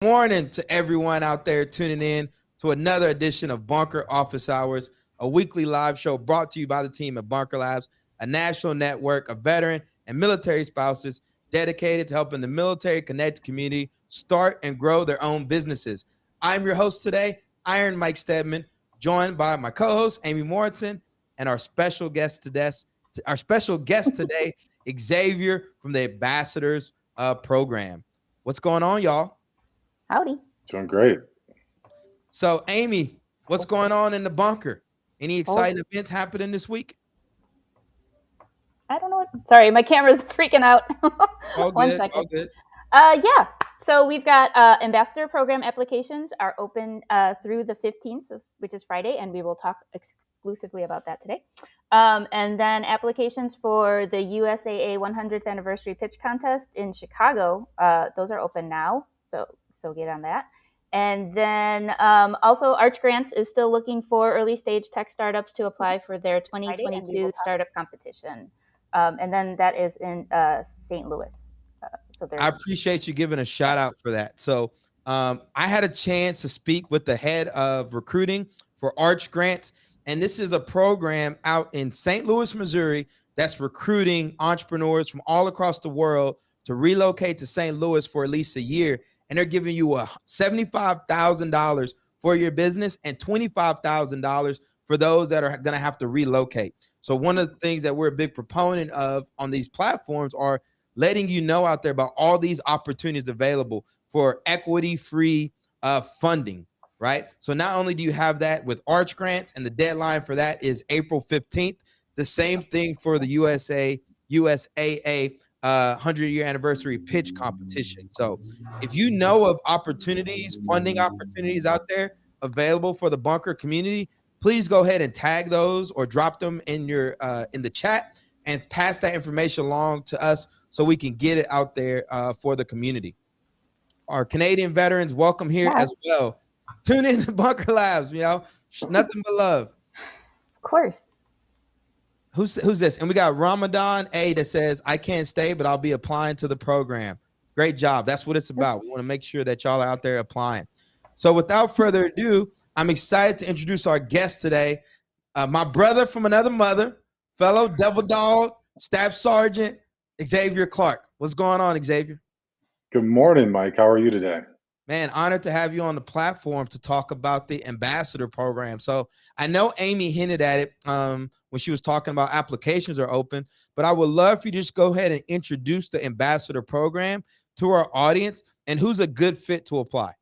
Morning to everyone out there tuning in to another edition of Bunker Office Hours, a weekly live show brought to you by the team at Bunker Labs, a national network of veteran and military spouses dedicated to helping the military connect community start and grow their own businesses. I'm your host today, Iron Mike Stedman, joined by my co-host Amy Morrison and our special guest today, Xavier from the Ambassadors program. What's going on, y'all? Howdy. Doing great. So, Amy, what's going on in the bunker? Any exciting events happening this week? I don't know. Sorry, my camera's freaking out. All One good, second. all good. Yeah. So we've got ambassador program applications are open through the 15th, which is Friday, and we will talk exclusively about that today. And then applications for the USAA 100th anniversary pitch contest in Chicago, those are open now. So get on that. And then also Arch Grants is still looking for early stage tech startups to apply for their 2022 startup competition. And then that is in St. Louis. I appreciate you giving a shout out for that. So I had a chance to speak with the head of recruiting for Arch Grants. And this is a program out in St. Louis, Missouri, that's recruiting entrepreneurs from all across the world to relocate to St. Louis for at least a year. And they're giving you $75,000 for your business and $25,000 for those that are going to have to relocate. So one of the things that we're a big proponent of on these platforms are letting you know out there about all these opportunities available for equity-free funding, right? So not only do you have that with Arch Grants, and the deadline for that is April 15th, the same thing for the USAA 100-year anniversary pitch competition. So if you know of opportunities, funding opportunities out there available for the bunker community, please go ahead and tag those or drop them in your in the chat and pass that information along to us so we can get it out there for the community. Our Canadian veterans, welcome here as well. Tune in to Bunker Labs, nothing but love. Of course. Who's this? And we got Ramadan A that says, I can't stay, but I'll be applying to the program. Great job. That's what it's about. We want to make sure that y'all are out there applying. So without further ado, I'm excited to introduce our guest today, my brother from another mother, fellow Devil Dog, Staff Sergeant, Xavier Clark. What's going on, Xavier? Good morning, Mike. How are you today? Man, honored to have you on the platform to talk about the ambassador program. So I know Amy hinted at it when she was talking about applications are open, but I would love for you to just go ahead and introduce the ambassador program to our audience and who's a good fit to apply.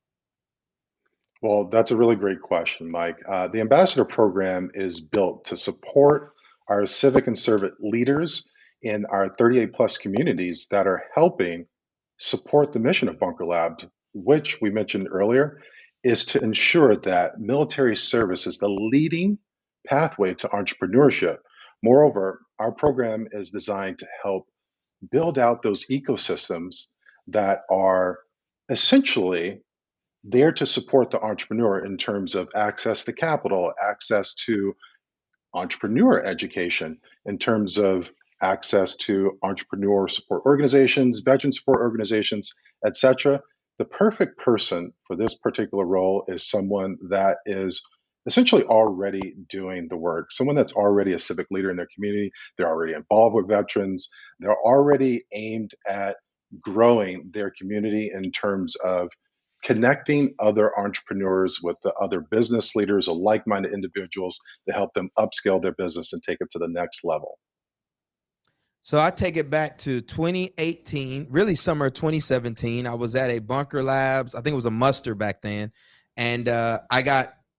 Well, that's a really great question, Mike. The ambassador program is built to support our civic and servant leaders in our 38 plus communities that are helping support the mission of Bunker Labs, which we mentioned earlier, is to ensure that military service is the leading pathway to entrepreneurship. Moreover, our program is designed to help build out those ecosystems that are essentially there to support the entrepreneur in terms of access to capital, access to entrepreneur education, in terms of access to entrepreneur support organizations, veteran support organizations, etc. The perfect person for this particular role is someone that is essentially already doing the work, someone that's already a civic leader in their community, they're already involved with veterans, they're already aimed at growing their community in terms of connecting other entrepreneurs with the other business leaders or like-minded individuals to help them upscale their business and take it to the next level. So I take it back to 2018, really summer 2017. I was at a Bunker Labs. I think it was a muster back then. And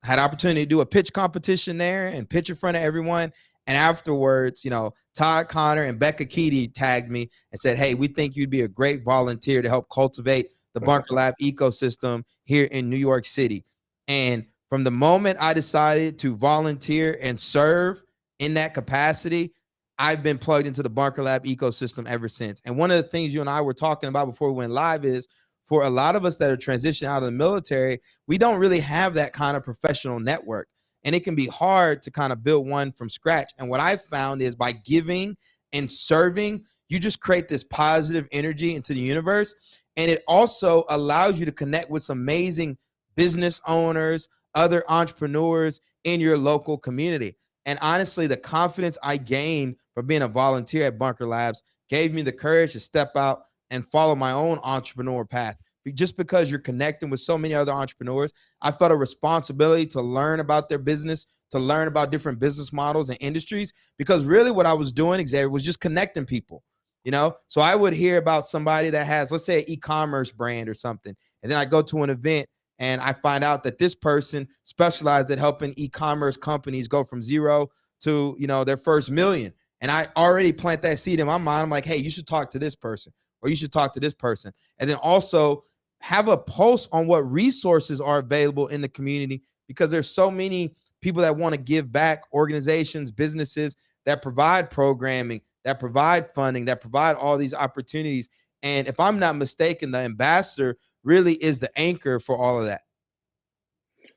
had opportunity to do a pitch competition there and pitch in front of everyone. And afterwards, Todd Connor and Becca Keedy tagged me and said, hey, we think you'd be a great volunteer to help cultivate the Bunker Lab ecosystem here in New York City. And from the moment I decided to volunteer and serve in that capacity, I've been plugged into the Bunker Lab ecosystem ever since. And one of the things you and I were talking about before we went live is for a lot of us that are transitioning out of the military, we don't really have that kind of professional network. And it can be hard to kind of build one from scratch. And what I've found is by giving and serving, you just create this positive energy into the universe. And it also allows you to connect with some amazing business owners, other entrepreneurs in your local community. And honestly, the confidence I gained from being a volunteer at Bunker Labs gave me the courage to step out and follow my own entrepreneur path. Just because you're connecting with so many other entrepreneurs, I felt a responsibility to learn about their business, to learn about different business models and industries, because really what I was doing, Xavier, was just connecting people, you know? So I would hear about somebody that has, let's say, an e-commerce brand or something, and then I go to an event and I find out that this person specialized at helping e-commerce companies go from zero to, you know, their first million. And I already plant that seed in my mind. I'm like, hey, you should talk to this person, or you should talk to this person. And then also have a pulse on what resources are available in the community, because there's so many people that want to give back, organizations, businesses that provide programming, that provide funding, that provide all these opportunities. And if I'm not mistaken, the ambassador really is the anchor for all of that.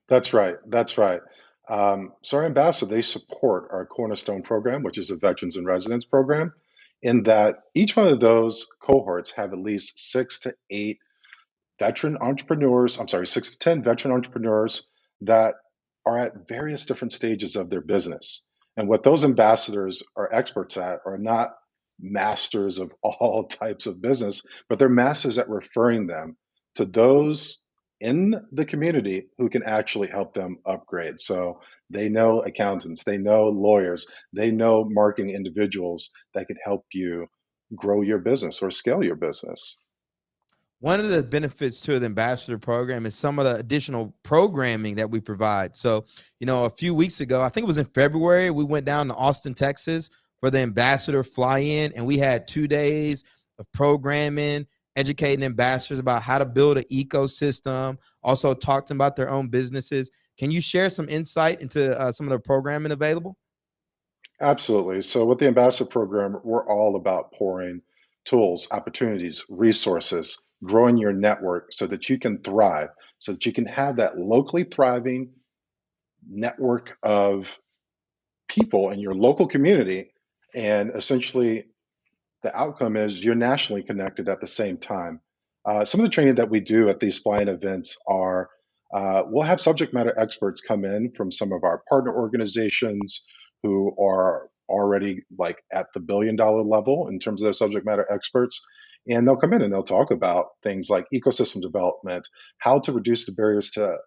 That's right. That's right. So our ambassador, they support our Cornerstone program, which is a Veterans in Residence program, in that each one of those cohorts have at least 6 to 8 veteran entrepreneurs, I'm sorry, 6 to 10 veteran entrepreneurs that are at various different stages of their business. And what those ambassadors are experts at are not masters of all types of business, but they're masters at referring them to those in the community who can actually help them upgrade. So they know accountants, they know lawyers, they know marketing individuals that can help you grow your business or scale your business. One of the benefits to the ambassador program is some of the additional programming that we provide. So, you know, a few weeks ago, I think it was in February, we went down to Austin, Texas for the ambassador fly-in, and we had 2 days of programming, educating ambassadors about how to build an ecosystem, also talk to them about their own businesses. Can you share some insight into some of the programming available? Absolutely. So with the ambassador program, we're all about pouring tools, opportunities, resources, growing your network so that you can thrive, so that you can have that locally thriving network of people in your local community. And essentially, the outcome is you're nationally connected at the same time. Some of the training that we do at these fly-in events are we'll have subject matter experts come in from some of our partner organizations who are already like at the $1 billion level in terms of their subject matter experts. And they'll come in and they'll talk about things like ecosystem development, how to reduce the barriers to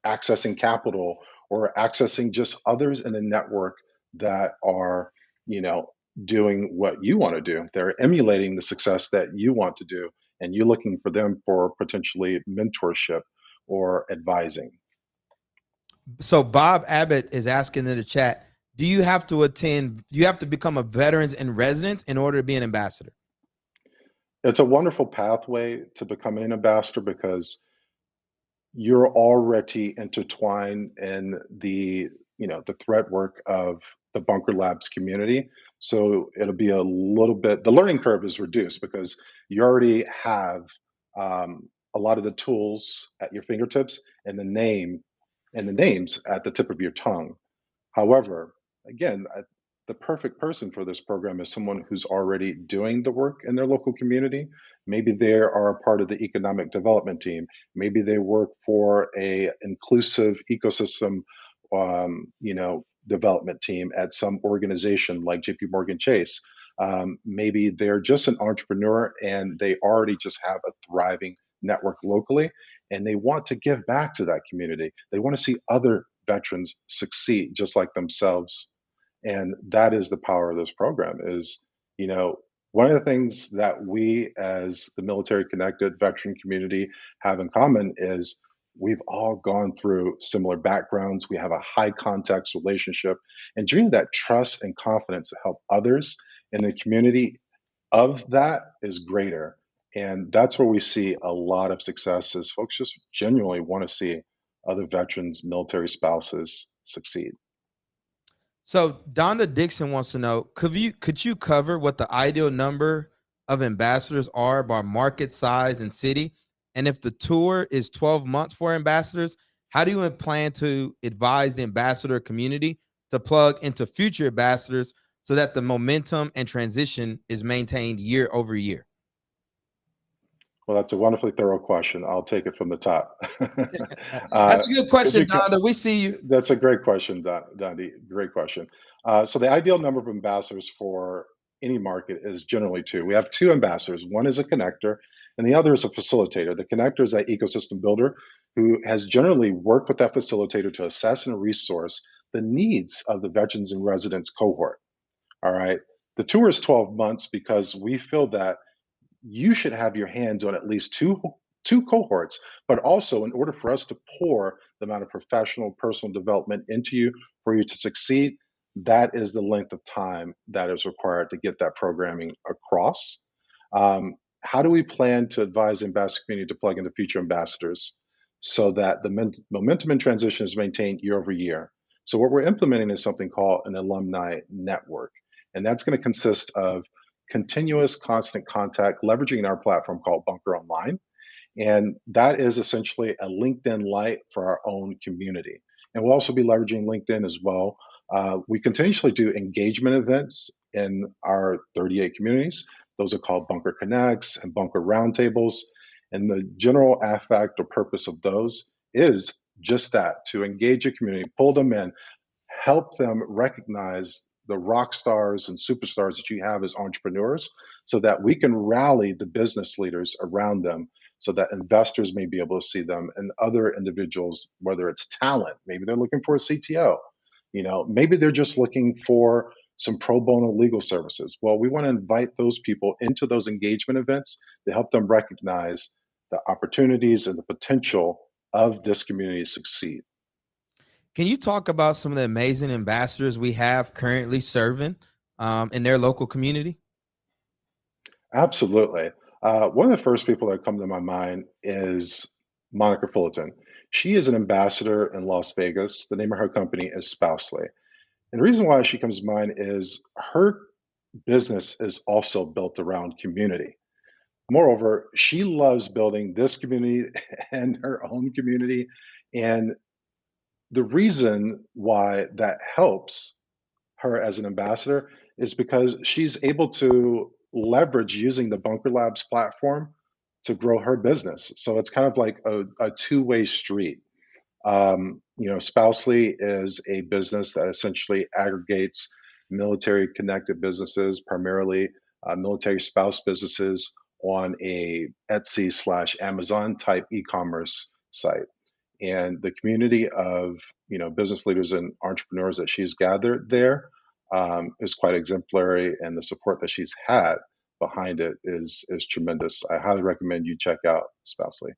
accessing capital or accessing just others in a network that are, you know, doing what you want to do. They're emulating the success that you want to do, and you're looking for them for potentially mentorship or advising. So Bob Abbott is asking in the chat, do you have to attend, do you have to become a veterans in residence in order to be an ambassador? It's a wonderful pathway to becoming an ambassador because you're already intertwined in the, you know, the thread work of the Bunker Labs community. So it'll be a little bit, the learning curve is reduced because you already have a lot of the tools at your fingertips and the names at the tip of your tongue. However, again, the perfect person for this program is someone who's already doing the work in their local community. Maybe they are a part of the economic development team. Maybe they work for a inclusive ecosystem, you know, development team at some organization like JP Morgan Chase. Maybe they're just an entrepreneur and they already just have a thriving network locally, and they want to give back to that community. They want to see other veterans succeed just like themselves. And that is the power of this program is, you know, one of the things that we as the military connected veteran community have in common is we've all gone through similar backgrounds. We have a high context relationship, and dream that trust and confidence to help others in the community of that is greater. And that's where we see a lot of success is folks just genuinely want to see other veterans, military spouses succeed. So Donda Dixon wants to know, could you cover what the ideal number of ambassadors are by market size and city? And if the tour is 12 months for ambassadors, how do you plan to advise the ambassador community to plug into future ambassadors so that the momentum and transition is maintained year over year? Well, that's a wonderfully thorough question. I'll take it from the top. That's a good Could question, you Donda. We see you. That's a great question, Dondi. Great question. So the ideal number of ambassadors for any market is generally two. We have two ambassadors. One is a connector, and the other is a facilitator. The connector is that ecosystem builder who has generally worked with that facilitator to assess and resource the needs of the veterans and residents cohort. All right. The tour is 12 months because we feel that you should have your hands on at least two cohorts, but also in order for us to pour the amount of professional personal development into you for you to succeed, that is the length of time that is required to get that programming across. How do we plan to advise the ambassador community to plug into future ambassadors so that the momentum and transition is maintained year over year? So what we're implementing is something called an alumni network, and that's going to consist of continuous constant contact leveraging our platform called Bunker Online. And that is essentially a LinkedIn Lite for our own community. And we'll also be leveraging LinkedIn as well. We continuously do engagement events in our 38 communities. Those are called Bunker Connects and Bunker Roundtables. And the general affect or purpose of those is just that, to engage a community, pull them in, help them recognize the rock stars and superstars that you have as entrepreneurs so that we can rally the business leaders around them so that investors may be able to see them and other individuals, whether it's talent, maybe they're looking for a CTO, maybe they're just looking for some pro bono legal services. Well, we want to invite those people into those engagement events to help them recognize the opportunities and the potential of this community to succeed. Can you talk about some of the amazing ambassadors we have currently serving in their local community? Absolutely. One of the first people that come to my mind is Monica Fullerton. She is an ambassador in Las Vegas. The name of her company is Spousely. And the reason why she comes to mind is her business is also built around community. Moreover, she loves building this community and her own community. And the reason why that helps her as an ambassador is because she's able to leverage using the Bunker Labs platform to grow her business. So it's kind of like a two-way street. Spousely is a business that essentially aggregates military connected businesses, primarily military spouse businesses on a Etsy/Amazon type e-commerce site. And the community of business leaders and entrepreneurs that she's gathered there is quite exemplary, and the support that she's had behind it is tremendous. I highly recommend you check out Spousely.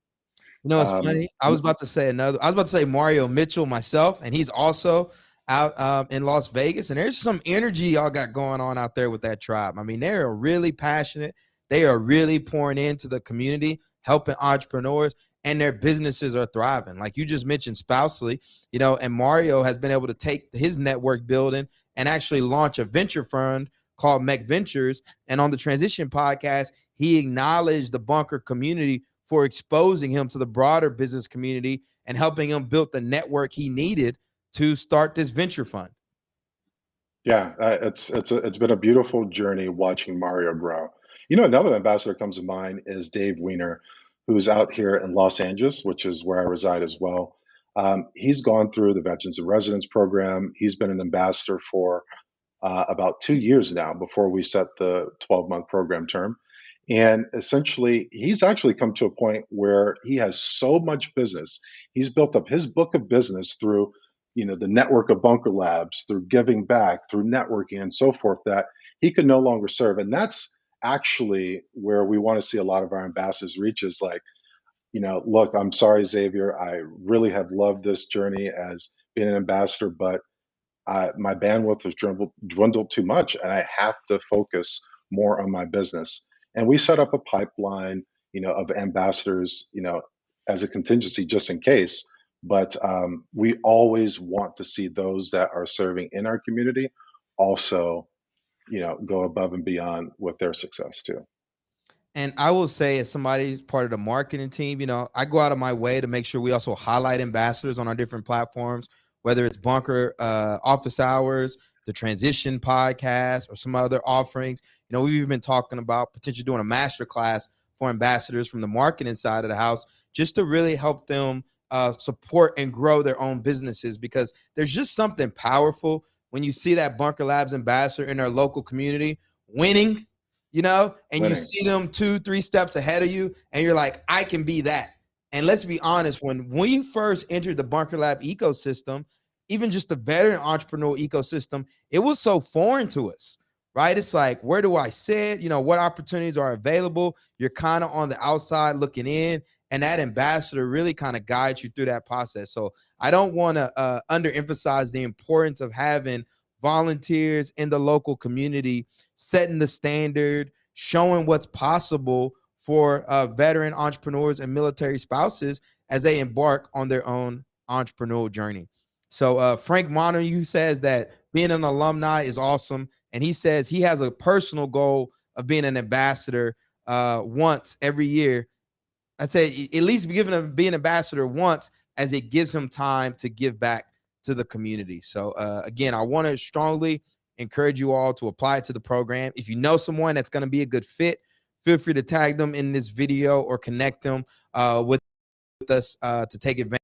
It's funny. I was about to say Mario Mitchell myself, and he's also out in Las Vegas. And there's some energy y'all got going on out there with that tribe. I mean, they are really passionate. They are really pouring into the community, helping entrepreneurs, and their businesses are thriving. Like you just mentioned Spousely, and Mario has been able to take his network building and actually launch a venture fund called Mech Ventures. And on the Transition podcast, he acknowledged the Bunker community for exposing him to the broader business community and helping him build the network he needed to start this venture fund. Yeah, it's been a beautiful journey watching Mario grow. Another ambassador comes to mind is Dave Weiner, who's out here in Los Angeles, which is where I reside as well. He's gone through the Veterans and Residents program. He's been an ambassador for about 2 years now before we set the 12-month program term. And essentially, he's actually come to a point where he has so much business. He's built up his book of business through, the network of Bunker Labs, through giving back, through networking and so forth, that he could no longer serve. And that's actually where we want to see a lot of our ambassadors reach is like, look, I'm sorry, Xavier, I really have loved this journey as being an ambassador, but my bandwidth has dwindled too much, and I have to focus more on my business. And we set up a pipeline, of ambassadors, as a contingency just in case. But we always want to see those that are serving in our community also, go above and beyond with their success too. And I will say, as somebody who's part of the marketing team, I go out of my way to make sure we also highlight ambassadors on our different platforms, whether it's Bunker Office Hours, the Transition podcast, or some other offerings. We've even been talking about potentially doing a masterclass for ambassadors from the marketing side of the house, just to really help them support and grow their own businesses, because there's just something powerful when you see that Bunker Labs ambassador in their local community winning, and you see them 2-3 steps ahead of you, and you're like, I can be that. And let's be honest, when we first entered the Bunker Lab ecosystem, even just the veteran entrepreneurial ecosystem, it was so foreign to us, right? It's like, where do I sit? What opportunities are available? You're kind of on the outside looking in, and that ambassador really kind of guides you through that process. So I don't want to underemphasize the importance of having volunteers in the local community, setting the standard, showing what's possible for veteran entrepreneurs and military spouses as they embark on their own entrepreneurial journey. So Frank Monterey says that being an alumni is awesome. And he says he has a personal goal of being an ambassador once every year. I'd say at least be an ambassador once, as it gives him time to give back to the community. So again, I want to strongly encourage you all to apply to the program. If you know someone that's going to be a good fit, feel free to tag them in this video or connect them with us to take advantage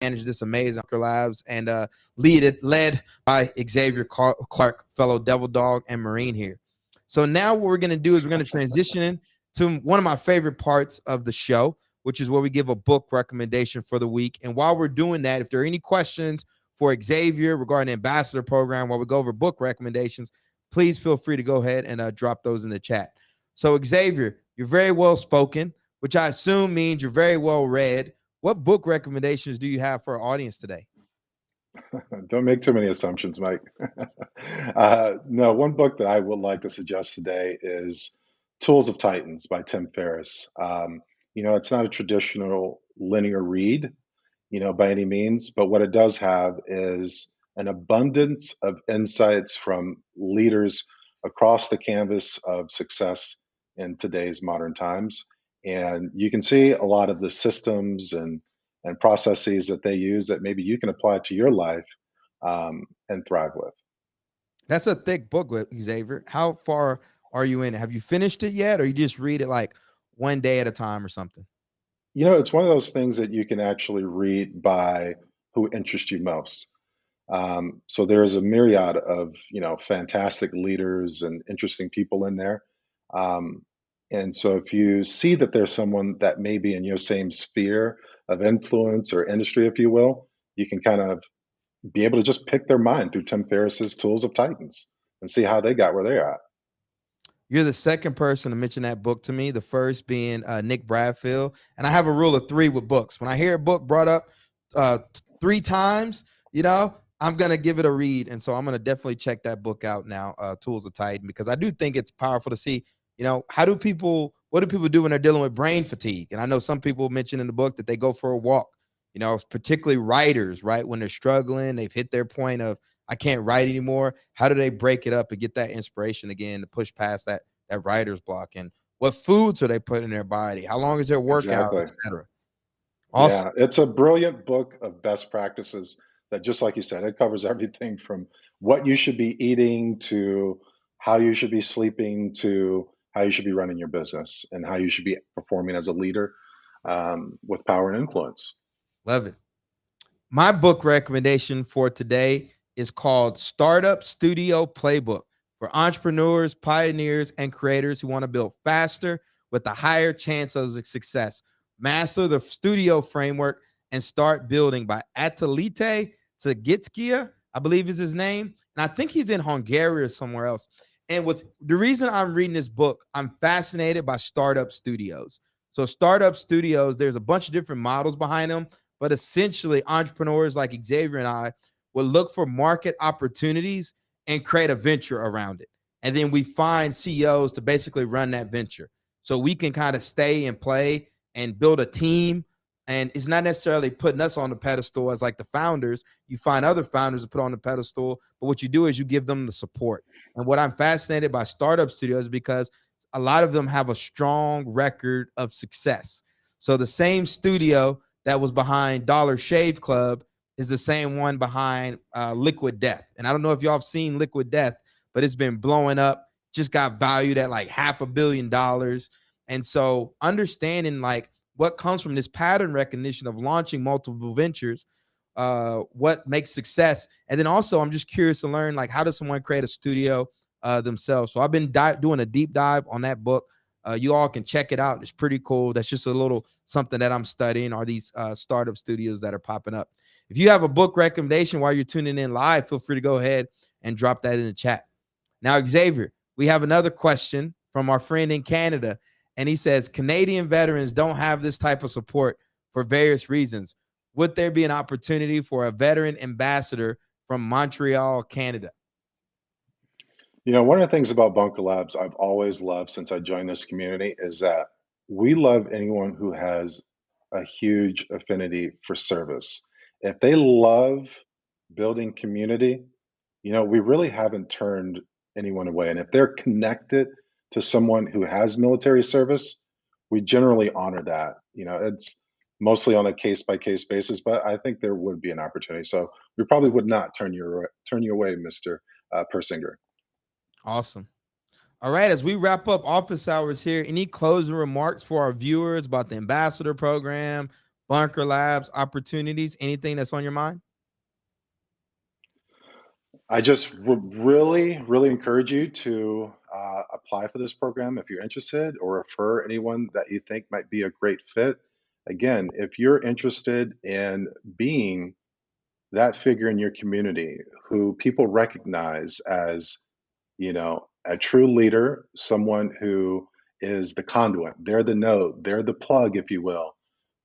of this amazing Labs, and led by Xavier Clark, fellow Devil Dog and Marine here. So now what we're going to do is we're going to transition to one of my favorite parts of the show, which is where we give a book recommendation for the week. And while we're doing that, if there are any questions for Xavier regarding the ambassador program while we go over book recommendations, please feel free to go ahead and drop those in the chat. So Xavier, you're very well spoken, which I assume means you're very well read. What book recommendations do you have for our audience today? Don't make too many assumptions, Mike. No, one book that I would like to suggest today is Tools of Titans by Tim Ferriss. It's not a traditional linear read, by any means, but what it does have is an abundance of insights from leaders across the canvas of success in today's modern times. And you can see a lot of the systems and processes that they use that maybe you can apply to your life and thrive with. That's a thick book, Xavier. How far are you in it? Have you finished it yet, or you just read it like one day at a time or something? It's one of those things that you can actually read by who interests you most. So there's a myriad of, fantastic leaders and interesting people in there. And so if you see that there's someone that may be in your same sphere of influence or industry, if you will, you can kind of be able to just pick their mind through Tim Ferriss's Tools of Titans and see how they got where they're at. You're the second person to mention that book to me, the first being Nick Bradfield. And I have a rule of 3 with books. When I hear a book brought up 3 times, I'm going to give it a read. And so I'm going to definitely check that book out now, Tools of Titan, because I do think it's powerful to see, what do people do when they're dealing with brain fatigue? And I know some people mention in the book that they go for a walk, particularly writers, right? When they're struggling, they've hit their point of, I can't write anymore. How do they break it up and get that inspiration again to push past that writer's block? And what foods are they putting in their body? How long is their workout, Exactly. etc.? Awesome. Yeah, it's a brilliant book of best practices that, just like you said, it covers everything from what you should be eating to how you should be sleeping to how you should be running your business and how you should be performing as a leader with power and influence. Love it. My book recommendation for today is called Startup Studio Playbook for entrepreneurs, pioneers, and creators who want to build faster with a higher chance of success. Master the studio framework and start building, by Atalite Tsagitskia, I believe is his name. And I think he's in Hungary or somewhere else. And what's the reason I'm reading this book, I'm fascinated by startup studios. So startup studios, there's a bunch of different models behind them, but essentially entrepreneurs like Xavier and I will look for market opportunities and create a venture around it. And then we find CEOs to basically run that venture. So we can kind of stay and play and build a team. And it's not necessarily putting us on the pedestal as like the founders. You find other founders to put on the pedestal, but what you do is you give them the support. And what I'm fascinated by startup studios is because a lot of them have a strong record of success. So the same studio that was behind Dollar Shave Club is the same one behind Liquid Death. And I don't know if y'all have seen Liquid Death, but it's been blowing up. Just got valued at like $500 million. And so understanding like what comes from this pattern recognition of launching multiple ventures, what makes success. And then also I'm just curious to learn like how does someone create a studio themselves. So I've been doing a deep dive on that book. You all can check it out. It's pretty cool. That's just a little something that I'm studying, are these startup studios that are popping up. If you have a book recommendation while you're tuning in live, feel free to go ahead and drop that in the chat. Now, Xavier, we have another question from our friend in Canada. And he says, Canadian veterans don't have this type of support for various reasons. Would there be an opportunity for a veteran ambassador from Montreal, Canada? One of the things about Bunker Labs I've always loved since I joined this community is that we love anyone who has a huge affinity for service. If they love building community, we really haven't turned anyone away. And if they're connected to someone who has military service, we generally honor that. It's mostly on a case by case basis, but I think there would be an opportunity. So we probably would not turn you away, Mr. Persinger. Awesome. All right, as we wrap up office hours here, any closing remarks for our viewers about the ambassador program, Bunker Labs, opportunities, anything that's on your mind? I just would really, really encourage you to apply for this program if you're interested, or refer anyone that you think might be a great fit. Again, if you're interested in being that figure in your community who people recognize as, a true leader, someone who is the conduit, they're the node, they're the plug, if you will,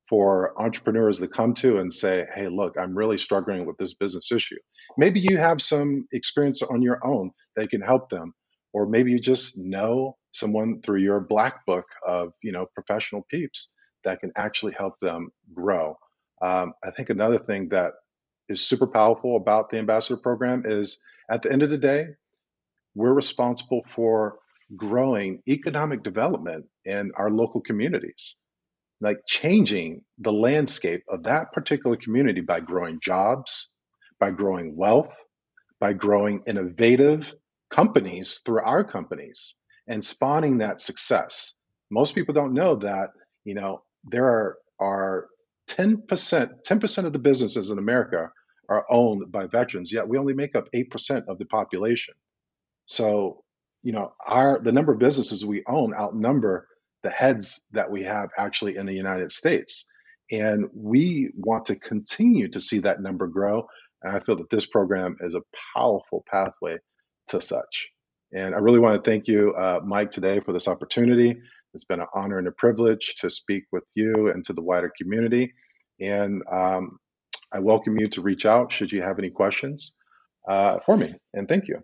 for entrepreneurs to come to and say, hey, look, I'm really struggling with this business issue. Maybe you have some experience on your own that can help them. Or maybe you just know someone through your black book of, professional peeps that can actually help them grow. I think another thing that is super powerful about the ambassador program is, at the end of the day, we're responsible for growing economic development in our local communities, like changing the landscape of that particular community by growing jobs, by growing wealth, by growing innovative companies through our companies and spawning that success. Most people don't know that, there are 10% of the businesses in America are owned by veterans, yet we only make up 8% of the population. So, the number of businesses we own outnumber the heads that we have actually in the United States. And we want to continue to see that number grow. And I feel that this program is a powerful pathway to such. And I really want to thank you, Mike, today for this opportunity. It's been an honor and a privilege to speak with you and to the wider community. And I welcome you to reach out should you have any questions for me. And thank you.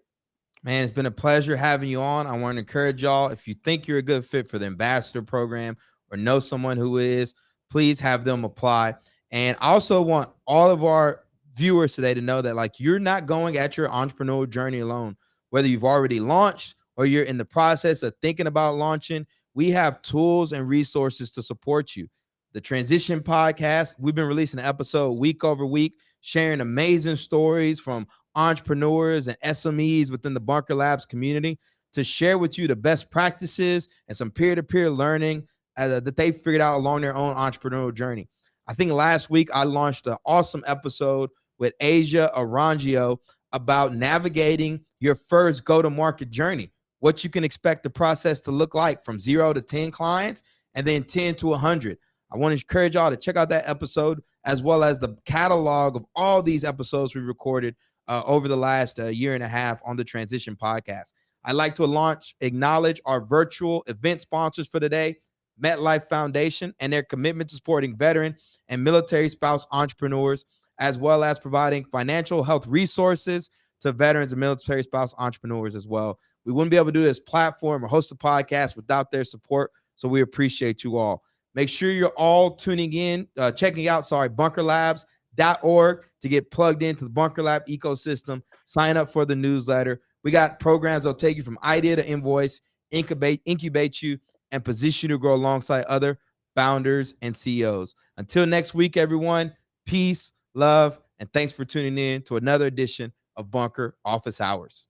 Man, it's been a pleasure having you on. I want to encourage y'all, if you think you're a good fit for the ambassador program or know someone who is, please have them apply. And I also want all of our viewers today to know that like you're not going at your entrepreneurial journey alone. Whether you've already launched or you're in the process of thinking about launching, we have tools and resources to support you. The Transition Podcast, we've been releasing an episode week over week, sharing amazing stories from entrepreneurs and SMEs within the Bunker Labs community to share with you the best practices and some peer-to-peer learning that they figured out along their own entrepreneurial journey. I think last week I launched an awesome episode with Asia Arangio about navigating your first go-to-market journey, what you can expect the process to look like from 0 to 10 clients and then 10 to 100. I want to encourage y'all to check out that episode as well as the catalog of all these episodes we recorded over the last year and a half on the Transition Podcast. I'd like to acknowledge our virtual event sponsors for today, MetLife Foundation, and their commitment to supporting veteran and military spouse entrepreneurs, as well as providing financial health resources to veterans and military spouse entrepreneurs as well. We wouldn't be able to do this platform or host a podcast without their support, so we appreciate you all. Make sure you're all tuning in, checking out, bunkerlabs.org to get plugged into the Bunker Lab ecosystem. Sign up for the newsletter. We got programs that'll take you from idea to invoice, incubate you, and position you to grow alongside other founders and CEOs. Until next week, everyone, peace, love, and thanks for tuning in to another edition of Bunker Office Hours.